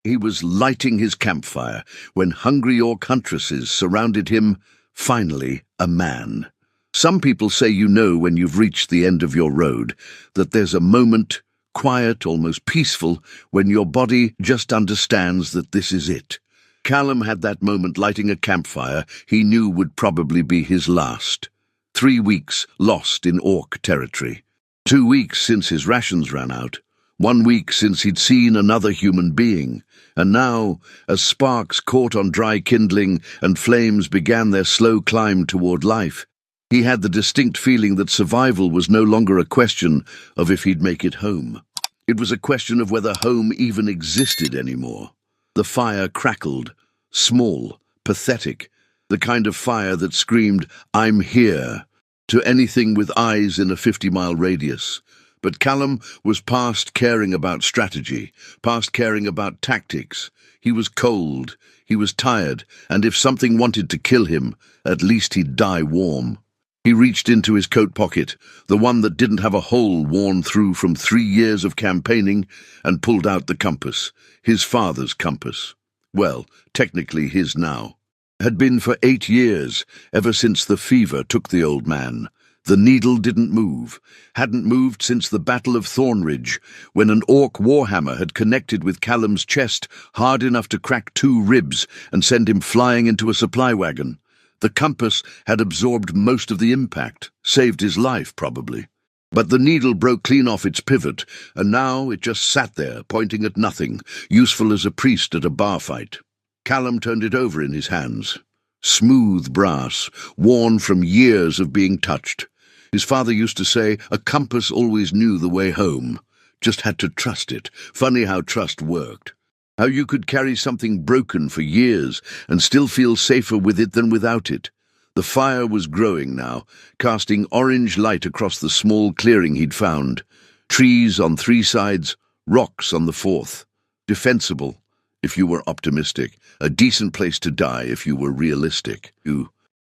He was lighting his campfire when hungry orc huntresses surrounded him, finally a man. Some people say you know when you've reached the end of your road, that there's a moment, quiet, almost peaceful, when your body just understands that this is it. Callum had that moment lighting a campfire he knew would probably be his last. 3 weeks lost in orc territory. 2 weeks since his rations ran out. 1 week since he'd seen another human being. And now, as sparks caught on dry kindling and flames began their slow climb toward life, he had the distinct feeling that survival was no longer a question of if he'd make it home. It was a question of whether home even existed anymore. The fire crackled, small, pathetic, the kind of fire that screamed, "I'm here," to anything with eyes in a 50-mile radius. But Callum was past caring about strategy, past caring about tactics. He was cold, he was tired, and if something wanted to kill him, at least he'd die warm. He reached into his coat pocket, the one that didn't have a hole worn through from 3 years of campaigning, and pulled out the compass, his father's compass. Well, technically his now. Had been for 8 years, ever since the fever took the old man. The needle didn't move, hadn't moved since the Battle of Thornridge, when an orc warhammer had connected with Callum's chest hard enough to crack 2 ribs and send him flying into a supply wagon. The compass had absorbed most of the impact, saved his life, probably. But the needle broke clean off its pivot, and now it just sat there, pointing at nothing, useful as a priest at a bar fight. Callum turned it over in his hands. Smooth brass, worn from years of being touched. His father used to say, a compass always knew the way home. Just had to trust it. Funny how trust worked. How you could carry something broken for years and still feel safer with it than without it. The fire was growing now, casting orange light across the small clearing he'd found. Trees on 3 sides, rocks on the 4th. Defensible, if you were optimistic. A decent place to die if you were realistic.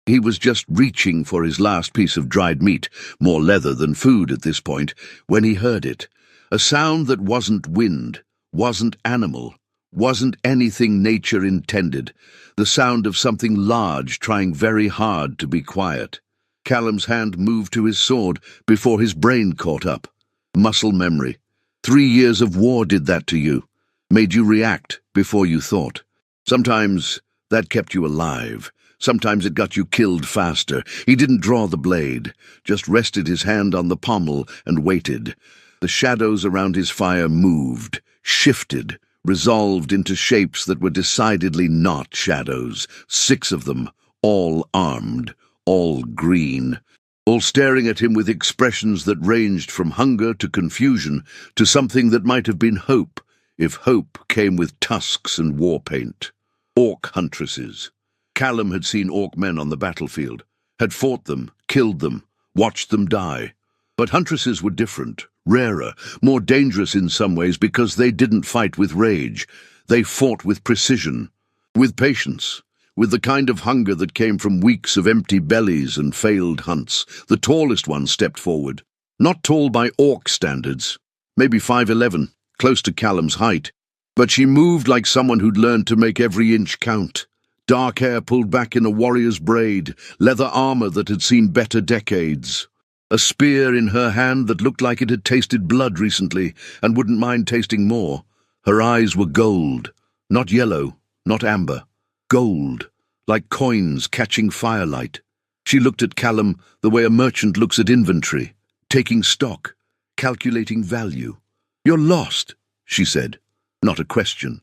He was just reaching for his last piece of dried meat, more leather than food at this point, when he heard it. A sound that wasn't wind, wasn't animal, wasn't anything nature intended. The sound of something large trying very hard to be quiet. Callum's hand moved to his sword before his brain caught up. Muscle memory. 3 years of war did that to you. Made you react before you thought. Sometimes that kept you alive. Sometimes it got you killed faster. He didn't draw the blade, just rested his hand on the pommel and waited. The shadows around his fire moved, shifted, resolved into shapes that were decidedly not shadows. 6 of them, all armed, all green, all staring at him with expressions that ranged from hunger to confusion to something that might have been hope, if hope came with tusks and war paint. Orc Huntresses. Callum had seen orc men on the battlefield, had fought them, killed them, watched them die. But huntresses were different, rarer, more dangerous in some ways because they didn't fight with rage. They fought with precision, with patience, with the kind of hunger that came from weeks of empty bellies and failed hunts. The tallest one stepped forward. Not tall by orc standards, maybe 5'11", close to Callum's height. But she moved like someone who'd learned to make every inch count. Dark hair pulled back in a warrior's braid, leather armor that had seen better decades. A spear in her hand that looked like it had tasted blood recently and wouldn't mind tasting more. Her eyes were gold, not yellow, not amber. Gold, like coins catching firelight. She looked at Callum the way a merchant looks at inventory, taking stock, calculating value. "You're lost," she said. Not a question.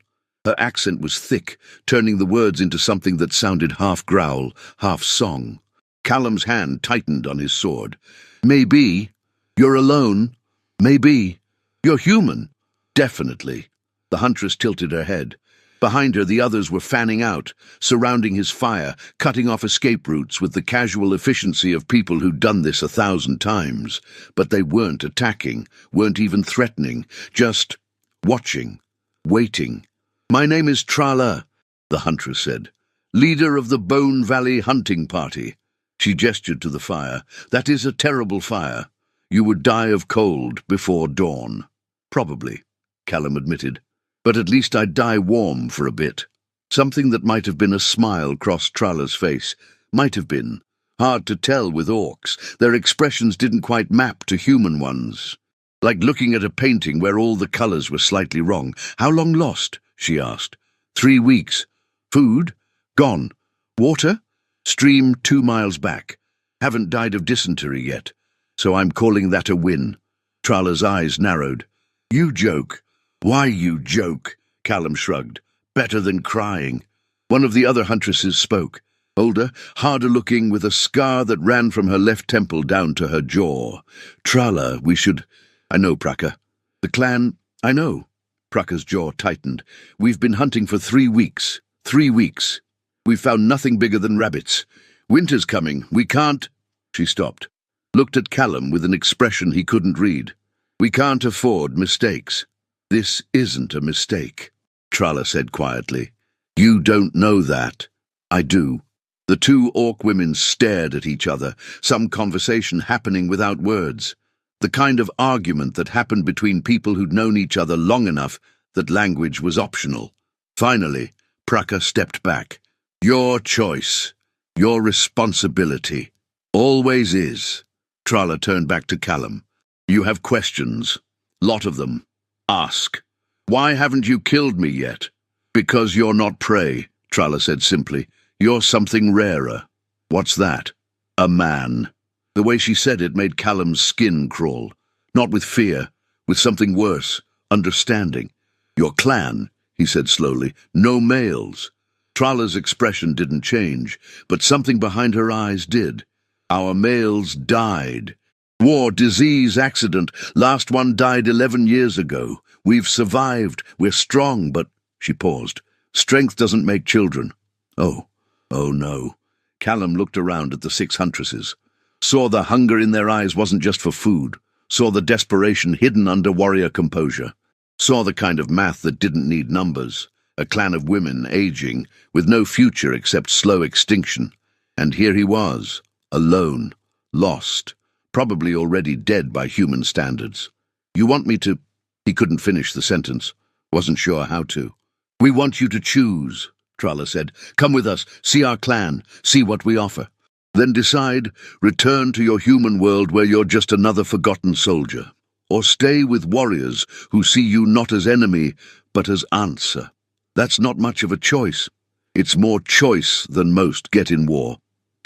Her accent was thick, turning the words into something that sounded half growl, half song. Callum's hand tightened on his sword. "Maybe. You're alone. Maybe. You're human. Definitely." The huntress tilted her head. Behind her, the others were fanning out, surrounding his fire, cutting off escape routes with the casual efficiency of people who'd done this 1,000 times. But they weren't attacking, weren't even threatening, just watching, waiting. "My name is Trala," the huntress said, "leader of the Bone Valley hunting party." She gestured to the fire. "That is a terrible fire. You would die of cold before dawn." "Probably," Callum admitted. But at least I'd die warm for a bit. Something that might have been a smile crossed Trala's face. Might have been. Hard to tell with orcs. Their expressions didn't quite map to human ones. Like looking at a painting where all the colours were slightly wrong. How long lost? She asked. 3 weeks. Food? Gone. Water? Stream 2 miles back. Haven't died of dysentery yet. So I'm calling that a win. Trala's eyes narrowed. You joke. Why you joke? Callum shrugged. Better than crying. One of the other huntresses spoke. Older, harder-looking, with a scar that ran from her left temple down to her jaw. Trala, we should... I know, Praka. The clan... I know. Praka's jaw tightened. We've been hunting for 3 weeks. 3 weeks. We've found nothing bigger than rabbits. Winter's coming. We can't... She stopped. Looked at Callum with an expression he couldn't read. We can't afford mistakes. This isn't a mistake, Trala said quietly. You don't know that. I do. The 2 orc women stared at each other, some conversation happening without words. The kind of argument that happened between people who'd known each other long enough that language was optional. Finally, Praka stepped back. Your choice. Your responsibility. Always is. Trala turned back to Callum. You have questions. Lot of them. Ask. Why haven't you killed me yet? Because you're not prey, Trala said simply. You're something rarer. What's that? A man. The way she said it made Callum's skin crawl. Not with fear, with something worse, understanding. Your clan, he said slowly. No males. Trala's expression didn't change, but something behind her eyes did. Our males died. War, disease, accident. Last one died 11 years ago. We've survived. We're strong, but... She paused. Strength doesn't make children. Oh no. Callum looked around at the 6 huntresses. Saw the hunger in their eyes wasn't just for food. Saw the desperation hidden under warrior composure. Saw the kind of math that didn't need numbers. A clan of women aging, with no future except slow extinction. And here he was, alone, lost. Probably already dead by human standards. You want me to... He couldn't finish the sentence. Wasn't sure how to. We want you to choose, Trala said. Come with us, see our clan, see what we offer. Then decide, return to your human world where you're just another forgotten soldier. Or stay with warriors who see you not as enemy, but as answer. That's not much of a choice. It's more choice than most get in war.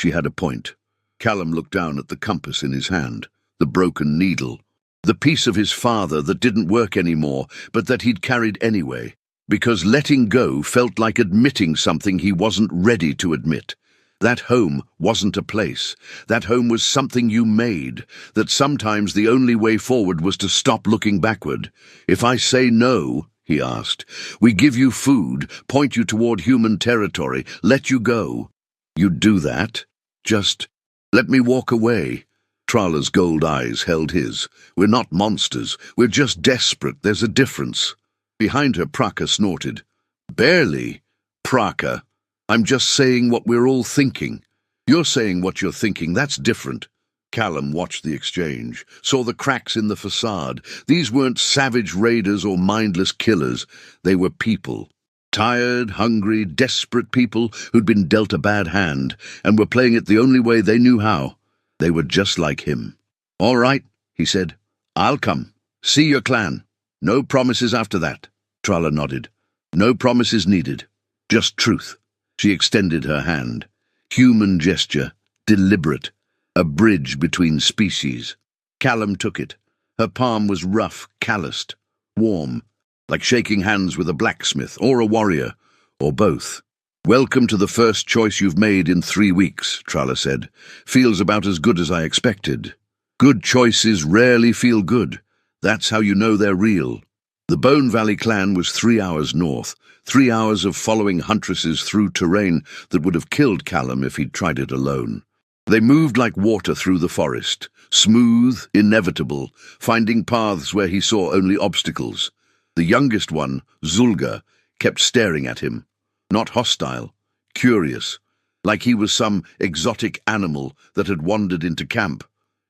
She had a point. Callum looked down at the compass in his hand, the broken needle, the piece of his father that didn't work anymore, but that he'd carried anyway, because letting go felt like admitting something he wasn't ready to admit. That home wasn't a place. That home was something you made, that sometimes the only way forward was to stop looking backward. If I say no, he asked, we give you food, point you toward human territory, let you go. You'd do that? Just... Let me walk away. Trala's gold eyes held his. We're not monsters. We're just desperate. There's a difference. Behind her, Praka snorted. Barely. Praka. I'm just saying what we're all thinking. You're saying what you're thinking. That's different. Callum watched the exchange, saw the cracks in the facade. These weren't savage raiders or mindless killers. They were people. Tired, hungry, desperate people who'd been dealt a bad hand and were playing it the only way they knew how. They were just like him. All right, he said. I'll come. See your clan. No promises after that. Trala nodded. No promises needed. Just truth. She extended her hand. Human gesture. Deliberate. A bridge between species. Callum took it. Her palm was rough, calloused, warm. Like shaking hands with a blacksmith or a warrior, or both. Welcome to the first choice you've made in 3 weeks, Trala said. Feels about as good as I expected. Good choices rarely feel good. That's how you know they're real. The Bone Valley clan was 3 hours north, 3 hours of following huntresses through terrain that would have killed Callum if he'd tried it alone. They moved like water through the forest, smooth, inevitable, finding paths where he saw only obstacles. The youngest one, Zulga, kept staring at him. Not hostile, curious, like he was some exotic animal that had wandered into camp.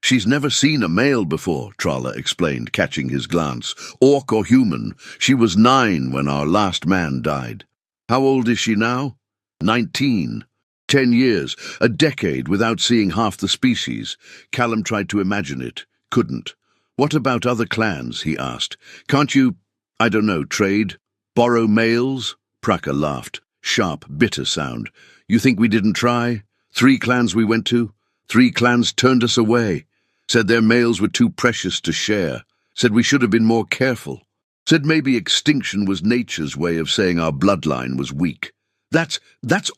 She's never seen a male before, Tralla explained, catching his glance. Orc or human. She was 9 when our last man died. How old is she now? 19. 10 years, a decade without seeing half the species. Callum tried to imagine it. Couldn't. What about other clans, he asked. Can't you, I don't know, trade? Borrow males? Praka laughed. Sharp, bitter sound. You think we didn't try? 3 clans we went to. 3 clans turned us away. Said their males were too precious to share. Said we should have been more careful. Said maybe extinction was nature's way of saying our bloodline was weak. That's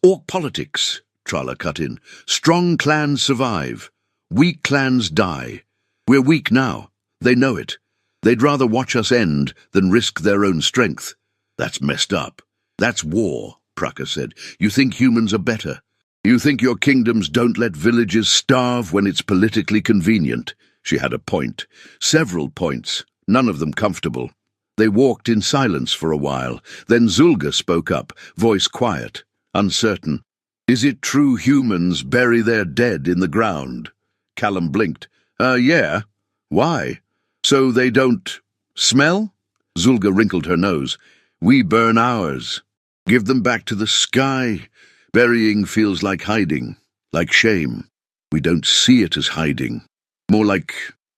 orc politics, Tralla cut in. Strong clans survive. Weak clans die. We're weak now. They know it. They'd rather watch us end than risk their own strength. That's messed up. That's war, Praka said. You think humans are better? You think your kingdoms don't let villages starve when it's politically convenient? She had a point. Several points, none of them comfortable. They walked in silence for a while. Then Zulga spoke up, voice quiet, uncertain. Is it true humans bury their dead in the ground? Callum blinked. Yeah. Why? So they don't smell? Zulga wrinkled her nose. We burn ours. Give them back to the sky. Burying feels like hiding, like shame. We don't see it as hiding. More like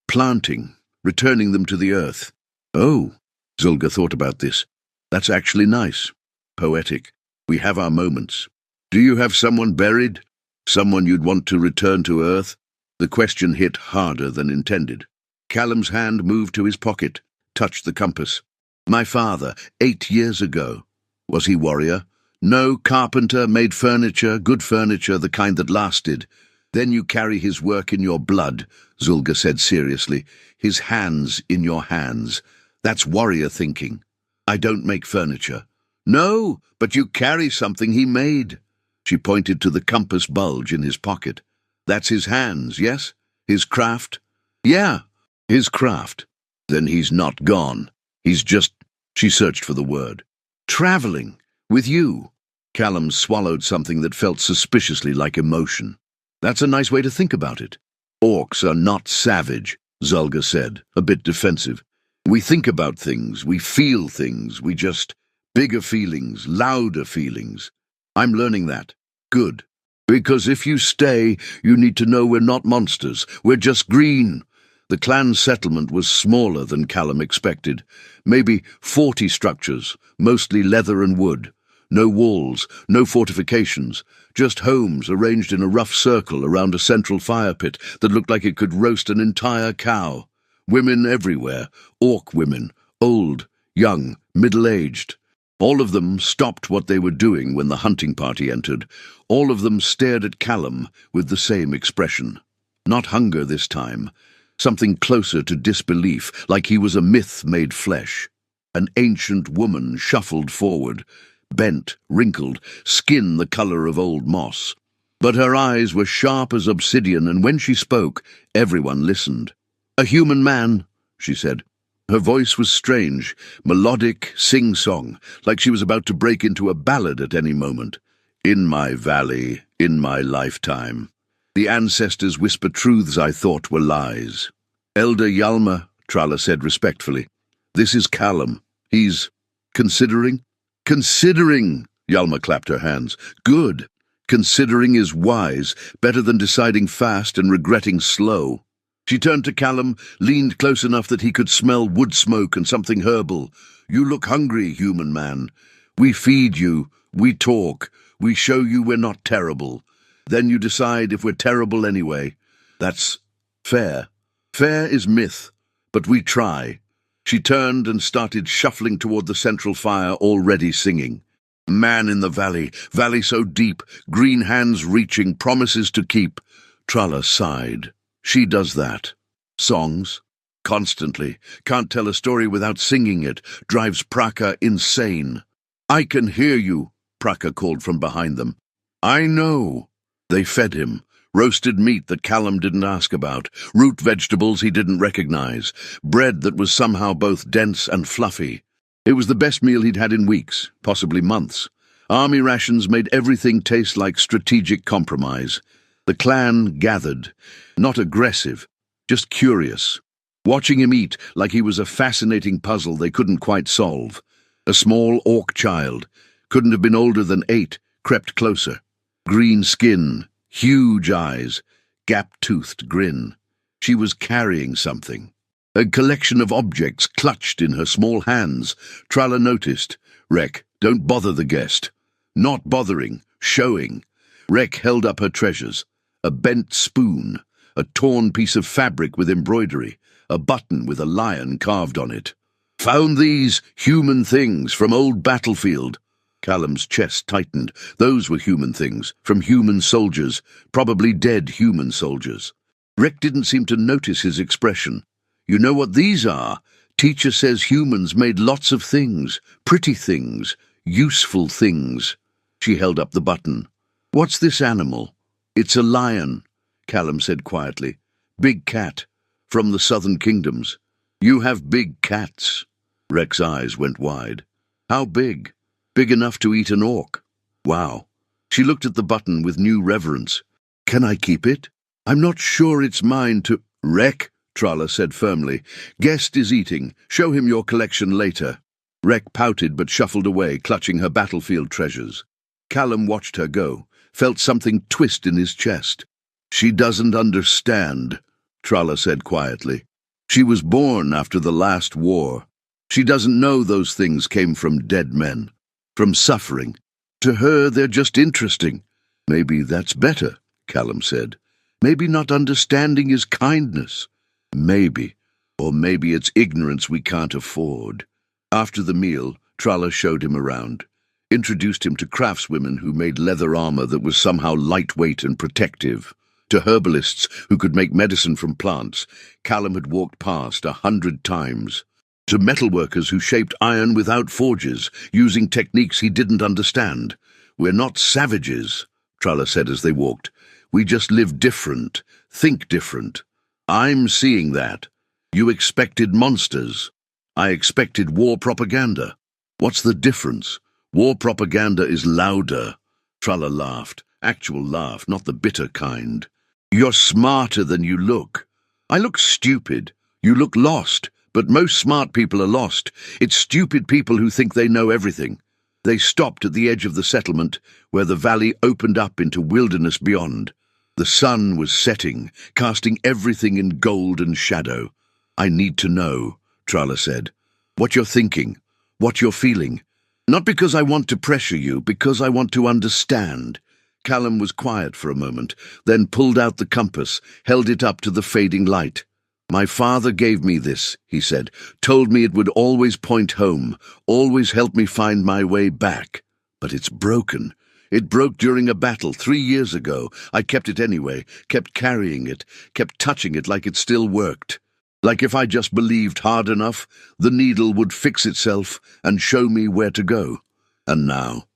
planting, returning them to the earth. Oh, Zulga thought about this. That's actually nice. Poetic. We have our moments. Do you have someone buried? Someone you'd want to return to earth? The question hit harder than intended. Callum's hand moved to his pocket, touched the compass. My father, 8 years ago. Was he warrior? No, carpenter, made furniture, good furniture, the kind that lasted. Then you carry his work in your blood, Zulga said seriously. His hands in your hands. That's warrior thinking. I don't make furniture. No, but you carry something he made. She pointed to the compass bulge in his pocket. That's his hands, yes? His craft? Yeah, his craft. Then he's not gone. He's just... She searched for the word. Traveling. With you. Callum swallowed something that felt suspiciously like emotion. That's a nice way to think about it. Orcs are not savage, Zulga said, a bit defensive. We think about things, we feel things, we just... Bigger feelings, louder feelings. I'm learning that. Good. Because if you stay, you need to know we're not monsters. We're just green. The clan settlement was smaller than Callum expected. Maybe 40 structures, mostly leather and wood. No walls, no fortifications, just homes arranged in a rough circle around a central fire pit that looked like it could roast an entire cow. Women everywhere, orc women, old, young, middle-aged. All of them stopped what they were doing when the hunting party entered. All of them stared at Callum with the same expression. Not hunger this time. Something closer to disbelief, like he was a myth made flesh. An ancient woman shuffled forward, bent, wrinkled, skin the color of old moss. But her eyes were sharp as obsidian, and when she spoke, everyone listened. A human man, she said. Her voice was strange, melodic, sing-song, like she was about to break into a ballad at any moment. In my valley, in my lifetime. The ancestors whisper truths I thought were lies. Elder Yalma, Tralla said respectfully. This is Callum. He's considering? Considering, Yalma clapped her hands. Good. Considering is wise, better than deciding fast and regretting slow. She turned to Callum, leaned close enough that he could smell wood smoke and something herbal. You look hungry, human man. We feed you, we talk, we show you we're not terrible. Then you decide if we're terrible anyway. That's fair. Fair is myth, but we try. She turned and started shuffling toward the central fire, already singing. Man in the valley, valley so deep, green hands reaching, promises to keep. Tralla sighed. She does that. Songs. Constantly. Can't tell a story without singing it. Drives Praka insane. I can hear you, Praka called from behind them. I know. They fed him. Roasted meat that Callum didn't ask about, root vegetables he didn't recognize, bread that was somehow both dense and fluffy. It was the best meal he'd had in weeks, possibly months. Army rations made everything taste like strategic compromise. The clan gathered, not aggressive, just curious. Watching him eat like he was a fascinating puzzle they couldn't quite solve. A small orc child, couldn't have been older than 8, crept closer. Green skin, huge eyes, gap-toothed grin. She was carrying something. A collection of objects clutched in her small hands. Tralla noticed. Rek, don't bother the guest. Not bothering, showing. Rek held up her treasures. A bent spoon, a torn piece of fabric with embroidery, a button with a lion carved on it. Found these human things from old battlefield. Callum's chest tightened. Those were human things, from human soldiers, probably dead human soldiers. Rek didn't seem to notice his expression. You know what these are? Teacher says humans made lots of things, pretty things, useful things. She held up the button. What's this animal? It's a lion, Callum said quietly. Big cat, from the southern kingdoms. You have big cats. Rek's eyes went wide. How big? Big enough to eat an orc. Wow. She looked at the button with new reverence. Can I keep it? I'm not sure it's mine to— Rek, Tralla said firmly. Guest is eating. Show him your collection later. Rek pouted but shuffled away, clutching her battlefield treasures. Callum watched her go, felt something twist in his chest. She doesn't understand, Tralla said quietly. She was born after the last war. She doesn't know those things came from dead men, from suffering. To her, they're just interesting. Maybe that's better, Callum said. Maybe not understanding is kindness. Maybe. Or maybe it's ignorance we can't afford. After the meal, Tralla showed him around, introduced him to craftswomen who made leather armor that was somehow lightweight and protective, to herbalists who could make medicine from plants Callum had walked past 100 times, to metalworkers who shaped iron without forges, using techniques he didn't understand. We're not savages, Tralla said as they walked. We just live different, think different. I'm seeing that. You expected monsters. I expected war propaganda. What's the difference? War propaganda is louder. Tralla laughed. Actual laugh, not the bitter kind. You're smarter than you look. I look stupid. You look lost. But most smart people are lost. It's stupid people who think they know everything. They stopped at the edge of the settlement, where the valley opened up into wilderness beyond. The sun was setting, casting everything in gold and shadow. I need to know, Tralla said. What you're thinking, what you're feeling. Not because I want to pressure you, because I want to understand. Callum was quiet for a moment, then pulled out the compass, held it up to the fading light. My father gave me this, he said, told me it would always point home, always help me find my way back. But it's broken. It broke during a battle 3 years ago. I kept it anyway, kept carrying it, kept touching it like it still worked. Like if I just believed hard enough, the needle would fix itself and show me where to go. And now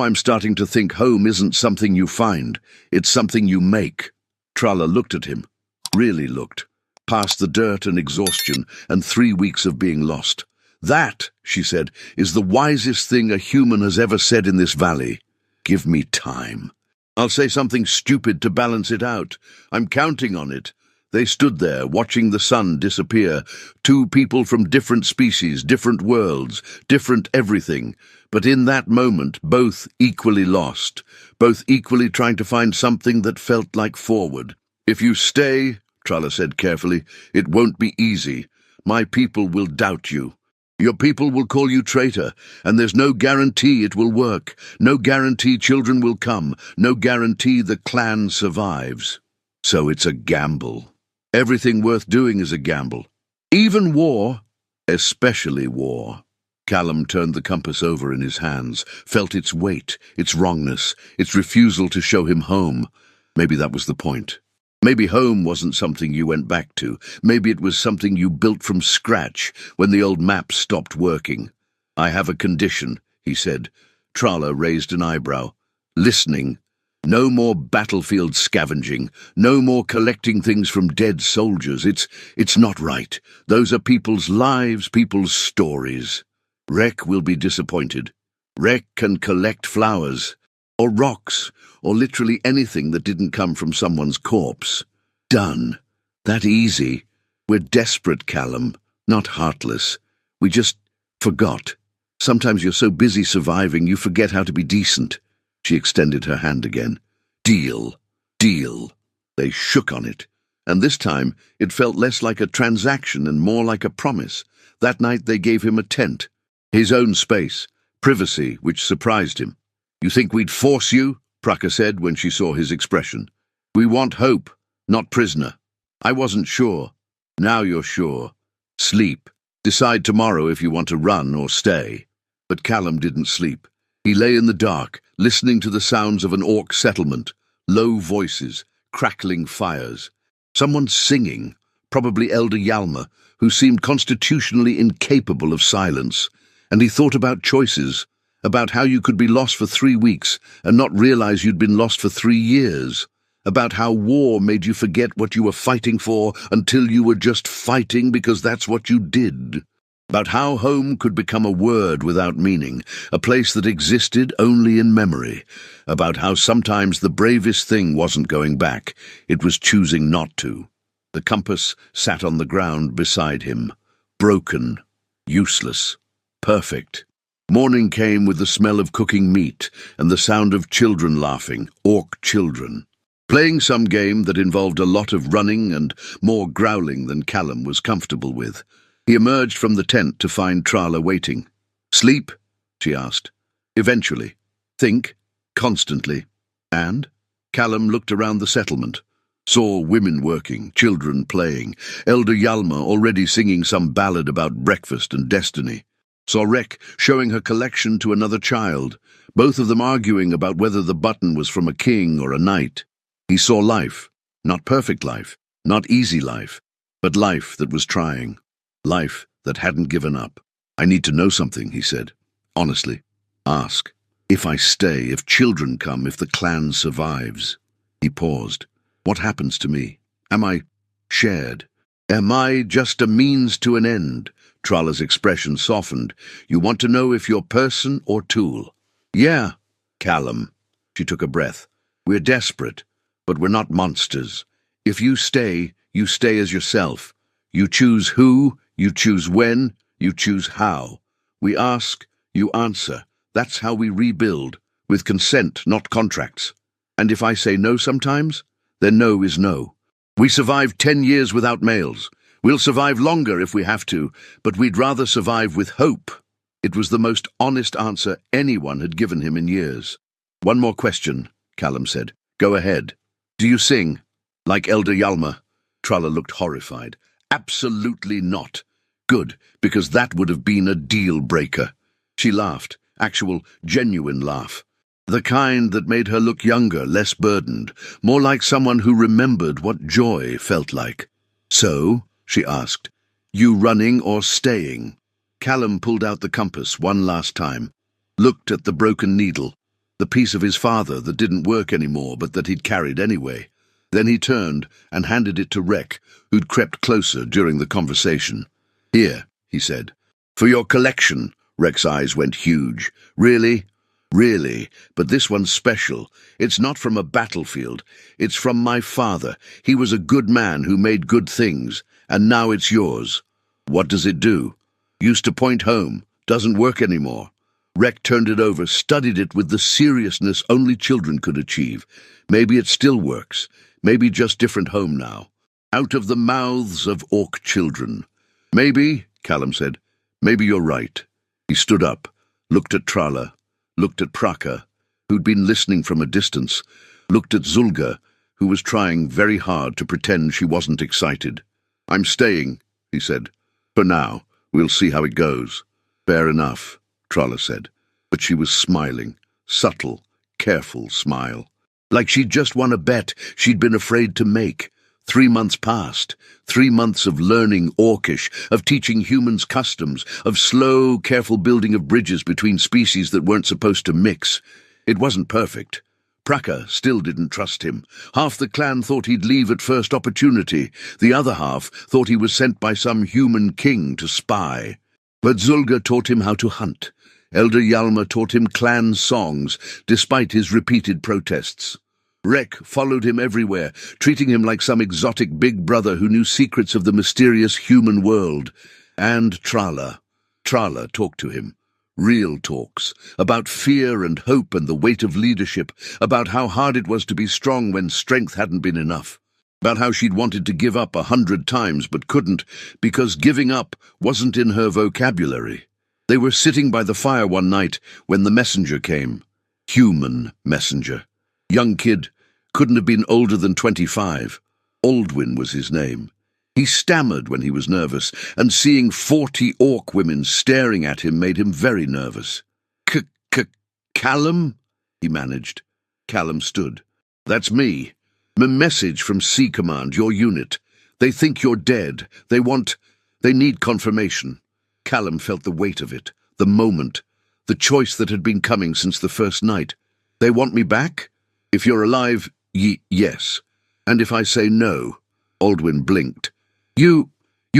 I'm starting to think home isn't something you find, it's something you make. Tralla looked at him, really looked, past the dirt and exhaustion and 3 weeks of being lost. That, she said, is the wisest thing a human has ever said in this valley. Give me time. I'll say something stupid to balance it out. I'm counting on it. They stood there, watching the sun disappear. 2 people from different species, different worlds, different everything. But in that moment, both equally lost, both equally trying to find something that felt like forward. If you stay, Tralla said carefully, it won't be easy. My people will doubt you. Your people will call you traitor, and there's no guarantee it will work, no guarantee children will come, no guarantee the clan survives. So it's a gamble. Everything worth doing is a gamble. Even war, especially war. Callum turned the compass over in his hands, felt its weight, its wrongness, its refusal to show him home. Maybe that was the point. Maybe home wasn't something you went back to. Maybe it was something you built from scratch when the old map stopped working. I have a condition, he said. Tralla raised an eyebrow. Listening. No more battlefield scavenging. No more collecting things from dead soldiers. It's not right. Those are people's lives, people's stories. Rek will be disappointed. Rek can collect flowers, or rocks, or literally anything that didn't come from someone's corpse. Done. That easy. We're desperate, Callum, not heartless. We just forgot. Sometimes you're so busy surviving you forget how to be decent. She extended her hand again. Deal. Deal. They shook on it. And this time it felt less like a transaction and more like a promise. That night they gave him a tent. His own space. Privacy, which surprised him. You think we'd force you? Praka said when she saw his expression. We want hope, not prisoner. I wasn't sure. Now you're sure. Sleep. Decide tomorrow if you want to run or stay. But Callum didn't sleep. He lay in the dark, listening to the sounds of an orc settlement. Low voices, crackling fires. Someone singing, probably Elder Yalma, who seemed constitutionally incapable of silence. And he thought about choices, about how you could be lost for 3 weeks and not realize you'd been lost for 3 years. About how war made you forget what you were fighting for until you were just fighting because that's what you did. About how home could become a word without meaning, a place that existed only in memory. About how sometimes the bravest thing wasn't going back, it was choosing not to. The compass sat on the ground beside him, broken, useless, perfect. Morning came with the smell of cooking meat and the sound of children laughing, orc children. Playing some game that involved a lot of running and more growling than Callum was comfortable with. He emerged from the tent to find Trala waiting. Sleep? She asked. Eventually. Think? Constantly. And? Callum looked around the settlement. Saw women working, children playing, Elder Yalma already singing some ballad about breakfast and destiny. Saw Rek showing her collection to another child, both of them arguing about whether the button was from a king or a knight. He saw life, not perfect life, not easy life, but life that was trying, life that hadn't given up. I need to know something, he said. Honestly. Ask. If I stay, if children come, if the clan survives. He paused. What happens to me? Am I shared? Am I just a means to an end? Trala's expression softened. You want to know if you're person or tool? Yeah, Callum. She took a breath. We're desperate. But we're not monsters. If you stay as yourself. You choose who, you choose when, you choose how. We ask, you answer. That's how we rebuild, with consent, not contracts. And if I say no sometimes, then no is no. We survived 10 years without males. We'll survive longer if we have to, but we'd rather survive with hope. It was the most honest answer anyone had given him in years. One more question, Callum said. Go ahead. Do you sing? Like Elder Yalma? Trala looked horrified. Absolutely not. Good, because that would have been a deal-breaker. She laughed, actual, genuine laugh. The kind that made her look younger, less burdened, more like someone who remembered what joy felt like. So, she asked, you running or staying? Callum pulled out the compass one last time, looked at the broken needle, the piece of his father that didn't work anymore but that he'd carried anyway. Then he turned and handed it to Rek, who'd crept closer during the conversation. Here, he said. For your collection. Rek's eyes went huge. Really? Really, but this one's special. It's not from a battlefield. It's from my father. He was a good man who made good things, and now it's yours. What does it do? Used to point home. Doesn't work anymore. Rek turned it over, studied it with the seriousness only children could achieve. Maybe it still works. Maybe just different home now. Out of the mouths of orc children. Maybe, Callum said. Maybe you're right. He stood up, looked at Trala, looked at Praka, who'd been listening from a distance, looked at Zulga, who was trying very hard to pretend she wasn't excited. I'm staying, he said. For now. We'll see how it goes. Fair enough, Trala said. But she was smiling, subtle, careful smile. Like she'd just won a bet she'd been afraid to make. 3 months passed. 3 months of learning Orcish, of teaching humans customs, of slow, careful building of bridges between species that weren't supposed to mix. It wasn't perfect. Praka still didn't trust him. Half the clan thought he'd leave at first opportunity. The other half thought he was sent by some human king to spy. But Zulga taught him how to hunt. Elder Yalma taught him clan songs, despite his repeated protests. Rek followed him everywhere, treating him like some exotic big brother who knew secrets of the mysterious human world. And Trala. Trala talked to him. Real talks, about fear and hope and the weight of leadership, about how hard it was to be strong when strength hadn't been enough, about how she'd wanted to give up 100 times but couldn't because giving up wasn't in her vocabulary. They were sitting by the fire one night when the messenger came. Human messenger. Young kid, couldn't have been older than 25. Aldwyn was his name. He stammered when he was nervous, and seeing 40 orc women staring at him made him very nervous. Callum? He managed. Callum stood. That's me. Message from C Command, your unit. They think you're dead. They need confirmation. Callum felt the weight of it, the moment, the choice that had been coming since the first night. They want me back? If you're alive, yes. And if I say no? Aldwyn blinked. You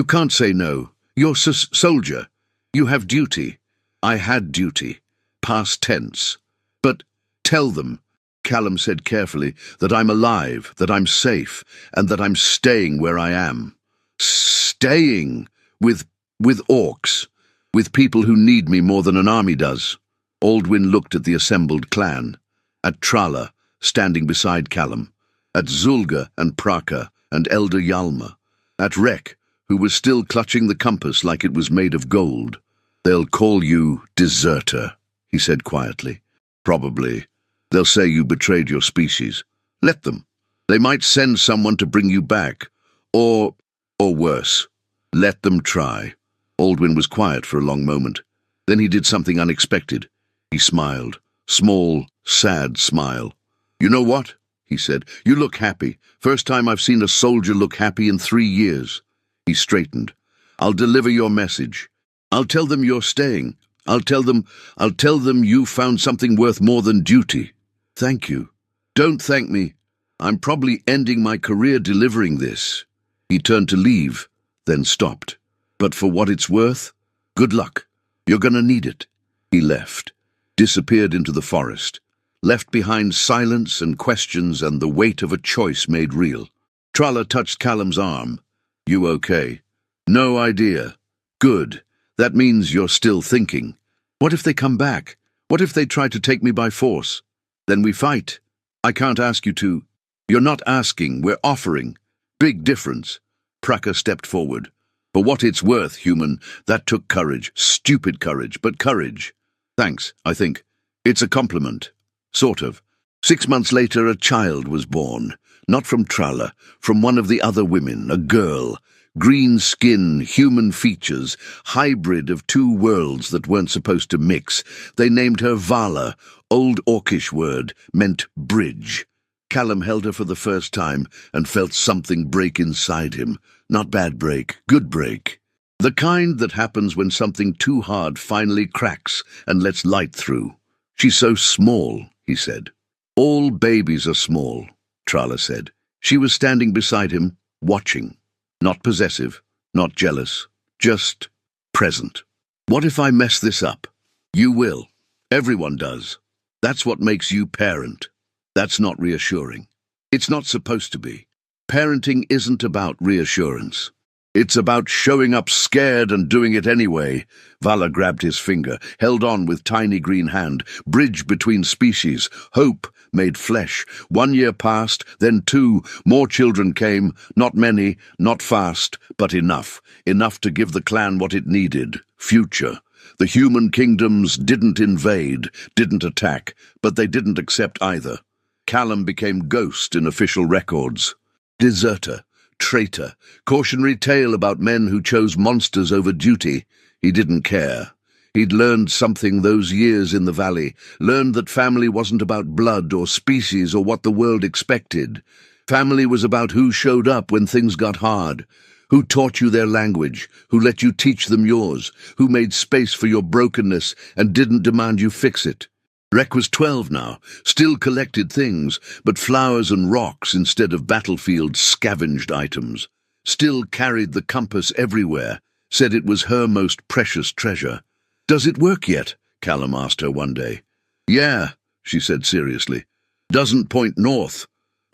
can't say no. You're soldier. You have duty. I had duty. Past tense. But tell them, Callum said carefully, that I'm alive, that I'm safe, and that I'm staying where I am. Staying with orcs, with people who need me more than an army does. Aldwyn looked at the assembled clan, at Trala, standing beside Callum, at Zulga and Praka and Elder Yalma, at Rek, who was still clutching the compass like it was made of gold. They'll call you deserter, he said quietly. Probably. They'll say you betrayed your species. Let them. They might send someone to bring you back. Or worse. Let them try. Aldwyn was quiet for a long moment. Then he did something unexpected. He smiled. Small, sad smile. You know what? He said. You look happy. First time I've seen a soldier look happy in 3 years. He straightened. I'll deliver your message. I'll tell them you're staying. I'll tell them you found something worth more than duty. Thank you. Don't thank me. I'm probably ending my career delivering this. He turned to leave, then stopped. But for what it's worth, good luck. You're gonna need it. He left, disappeared into the forest, left behind silence and questions and the weight of a choice made real. Trala touched Callum's arm. You okay? No idea. Good. That means you're still thinking. What if they come back? What if they try to take me by force? Then we fight. I can't ask you to. You're not asking, we're offering. Big difference. Praka stepped forward. For what it's worth, human, that took courage. Stupid courage, but courage. Thanks, I think. It's a compliment. Sort of. 6 months later, a child was born. Not from Trala, from one of the other women, a girl. Green skin, human features, hybrid of 2 worlds that weren't supposed to mix. They named her Vala, old Orcish word, meant bridge. Callum held her for the first time and felt something break inside him. Not bad break, good break. The kind that happens when something too hard finally cracks and lets light through. She's so small, he said. All babies are small, Trala said. She was standing beside him, watching. Not possessive, not jealous, just present. What if I mess this up? You will. Everyone does. That's what makes you parent. That's not reassuring. It's not supposed to be. Parenting isn't about reassurance. It's about showing up scared and doing it anyway. Vala grabbed his finger, held on with tiny green hand, bridge between species, hope made flesh. 1 year passed, then 2, more children came, not many, not fast, but enough. Enough to give the clan what it needed, future. The human kingdoms didn't invade, didn't attack, but they didn't accept either. Callum became ghost in official records. Deserter. Traitor, cautionary tale about men who chose monsters over duty. He didn't care. He'd learned something those years in the valley, learned that family wasn't about blood or species or what the world expected. Family was about who showed up when things got hard, who taught you their language, who let you teach them yours, who made space for your brokenness and didn't demand you fix it. Rek was 12 now, still collected things, but flowers and rocks instead of battlefield scavenged items. Still carried the compass everywhere, said it was her most precious treasure. Does it work yet? Callum asked her one day. Yeah, she said seriously. Doesn't point north.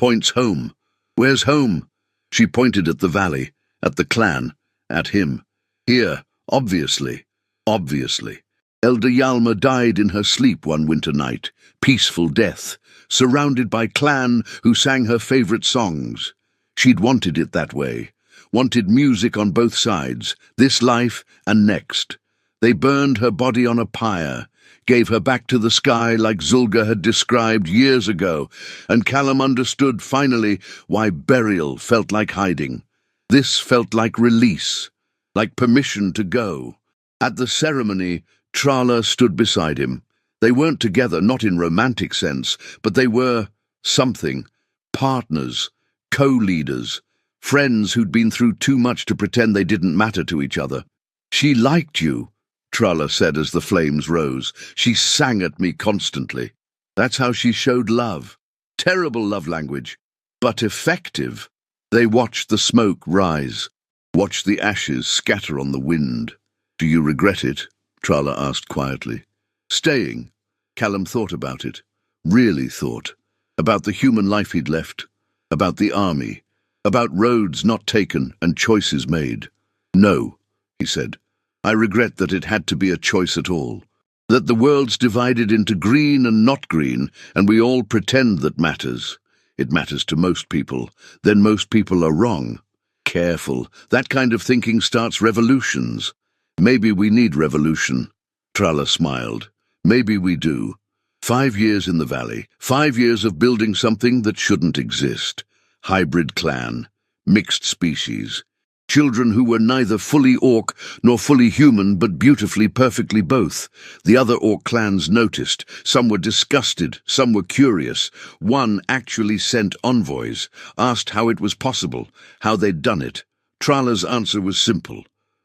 Points home. Where's home? She pointed at the valley, at the clan, at him. Here, obviously. Obviously. Elder Yalma died in her sleep one winter night, peaceful death, surrounded by clan who sang her favorite songs. She'd wanted it that way, wanted music on both sides, this life and next. They burned her body on a pyre, gave her back to the sky like Zulga had described years ago, and Callum understood finally why burial felt like hiding. This felt like release, like permission to go. At the ceremony, Trala stood beside him. They weren't together, not in romantic sense, but they were something. Partners, co-leaders, friends who'd been through too much to pretend they didn't matter to each other. She liked you, Trala said as the flames rose. She sang at me constantly. That's how she showed love. Terrible love language, but effective. They watched the smoke rise, watched the ashes scatter on the wind. Do you regret it? Trala asked quietly. Staying. Callum thought about it. Really thought. About the human life he'd left. About the army. About roads not taken and choices made. No, he said. I regret that it had to be a choice at all. That the world's divided into green and not green, and we all pretend that matters. It matters to most people. Then most people are wrong. Careful. That kind of thinking starts revolutions. Maybe we need revolution. Trala smiled. Maybe we do. 5 years in the valley. 5 years of building something that shouldn't exist. Hybrid clan. Mixed species. Children who were neither fully orc nor fully human, but beautifully, perfectly both. The other orc clans noticed. Some were disgusted, some were curious. One actually sent envoys, asked how it was possible, how they'd done it. Trala's answer was simple.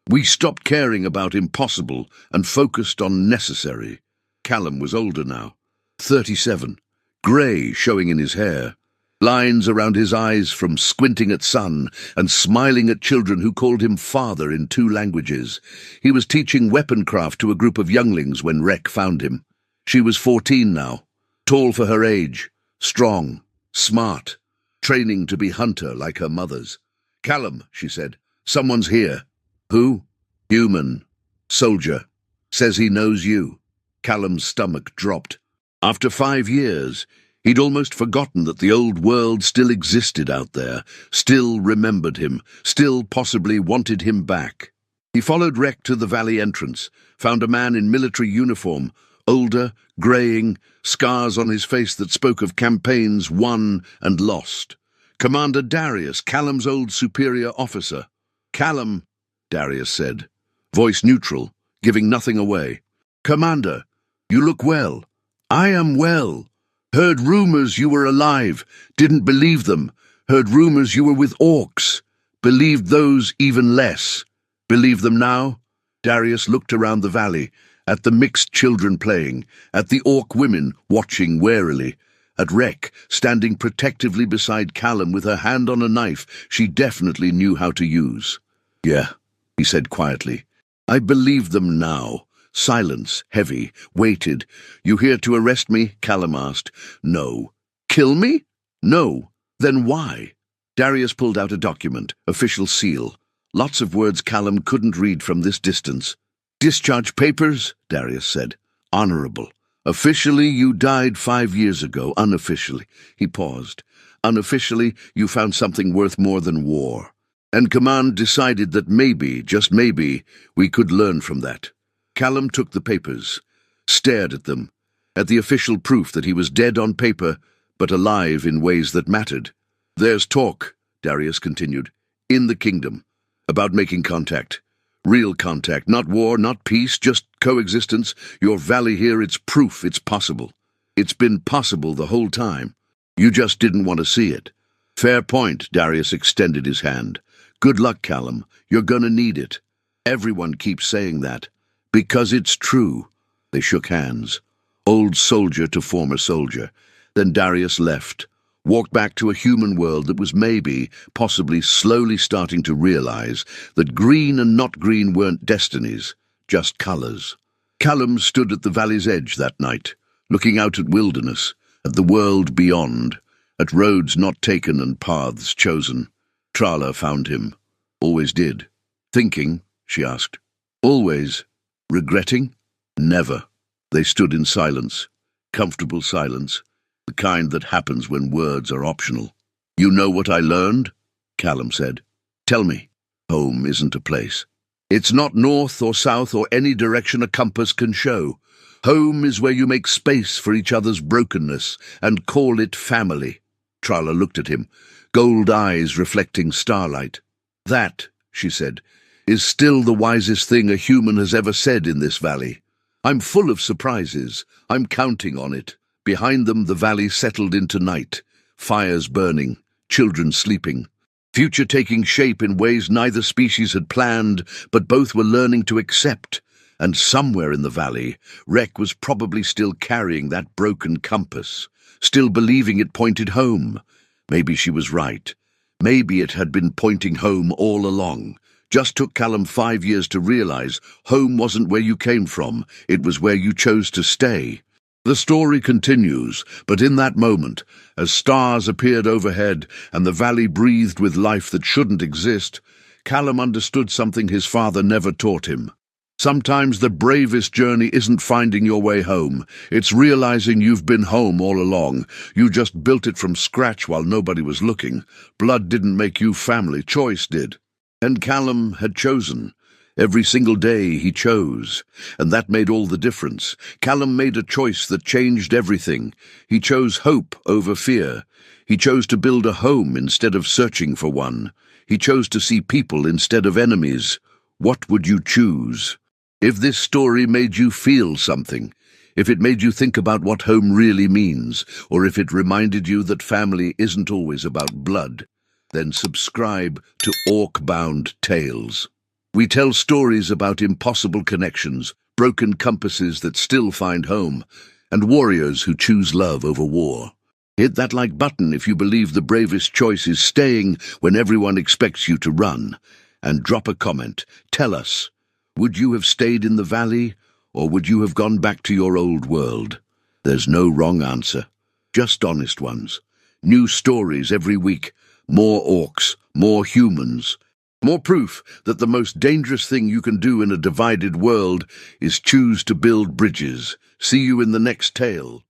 We stopped caring about impossible and focused on necessary. Callum was older now, 37, grey showing in his hair. Lines around his eyes from squinting at sun and smiling at children who called him father in 2 languages. He was teaching weaponcraft to a group of younglings when Rek found him. She was 14 now, tall for her age, strong, smart, training to be hunter like her mother's. Callum, she said, someone's here. Who? Human. Soldier. Says he knows you. Callum's stomach dropped. After 5 years, he'd almost forgotten that the old world still existed out there, still remembered him, still possibly wanted him back. He followed Rek to the valley entrance, found a man in military uniform, older, greying, scars on his face that spoke of campaigns won and lost. Commander Darius, Callum's old superior officer. Callum, Darius said, voice neutral, giving nothing away. Commander, you look well. I am well. Heard rumors you were alive, didn't believe them. Heard rumors you were with orcs, believed those even less. Believe them now? Darius looked around the valley, at the mixed children playing, at the orc women watching warily, at Rek standing protectively beside Callum with her hand on a knife she definitely knew how to use. Yeah, he said quietly. I believe them now. Silence, heavy, waited. You here to arrest me? Callum asked. No. Kill me? No. Then why? Darius pulled out a document, official seal. Lots of words Callum couldn't read from this distance. Discharge papers, Darius said. Honorable. Officially, you died 5 years ago. Unofficially. He paused. Unofficially, you found something worth more than war. And Command decided that maybe, just maybe, we could learn from that. Callum took the papers, stared at them, at the official proof that he was dead on paper, but alive in ways that mattered. There's talk, Darius continued, in the kingdom, about making contact. Real contact, not war, not peace, just coexistence. Your valley here, it's proof it's possible. It's been possible the whole time. You just didn't want to see it. Fair point, Darius extended his hand. Good luck, Callum. You're gonna need it. Everyone keeps saying that. Because it's true. They shook hands. Old soldier to former soldier. Then Darius left, walked back to a human world that was maybe, possibly slowly starting to realize that green and not green weren't destinies, just colors. Callum stood at the valley's edge that night, looking out at wilderness, at the world beyond, At roads not taken and paths chosen. Trala found him. Always did. Thinking, she asked. Always. Regretting? Never. They stood in silence. Comfortable silence. The kind that happens when words are optional. You know what I learned? Callum said. Tell me. Home isn't a place. It's not north or south or any direction a compass can show. Home is where you make space for each other's brokenness and call it family. Trala looked at him, gold eyes reflecting starlight. That, she said, is still the wisest thing a human has ever said in this valley. I'm full of surprises. I'm counting on it. Behind them the valley settled into night, fires burning, children sleeping. Future taking shape in ways neither species had planned, but both were learning to accept. And somewhere in the valley, Rek was probably still carrying that broken compass, still believing it pointed home. Maybe she was right. Maybe it had been pointing home all along. Just took Callum 5 years to realize home wasn't where you came from, it was where you chose to stay. The story continues, but in that moment, as stars appeared overhead and the valley breathed with life that shouldn't exist, Callum understood something his father never taught him. Sometimes the bravest journey isn't finding your way home, it's realizing you've been home all along. You just built it from scratch while nobody was looking. Blood didn't make you family, choice did. And Callum had chosen. Every single day he chose, and that made all the difference. Callum made a choice that changed everything. He chose hope over fear. He chose to build a home instead of searching for one. He chose to see people instead of enemies. What would you choose? If this story made you feel something, if it made you think about what home really means, or if it reminded you that family isn't always about blood, then subscribe to Orc-Bound Tales. We tell stories about impossible connections, broken compasses that still find home, and warriors who choose love over war. Hit that like button if you believe the bravest choice is staying when everyone expects you to run. And drop a comment. Tell us, would you have stayed in the valley, or would you have gone back to your old world? There's no wrong answer, just honest ones. New stories every week, more orcs, more humans. More proof that the most dangerous thing you can do in a divided world is choose to build bridges. See you in the next tale.